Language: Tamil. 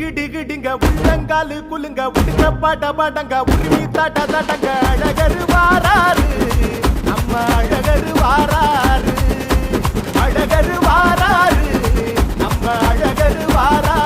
டிங்கிடிங்கிடிங்க உள்ளங்காலு குலுங்க உடுங்க பாட பாடங்க உருவி தாட்ட தாட்டங்க அழகரு வாராரு நம்ம அழகரு வாராரு அழகரு வாராரு நம்ம அழகரு வாராரு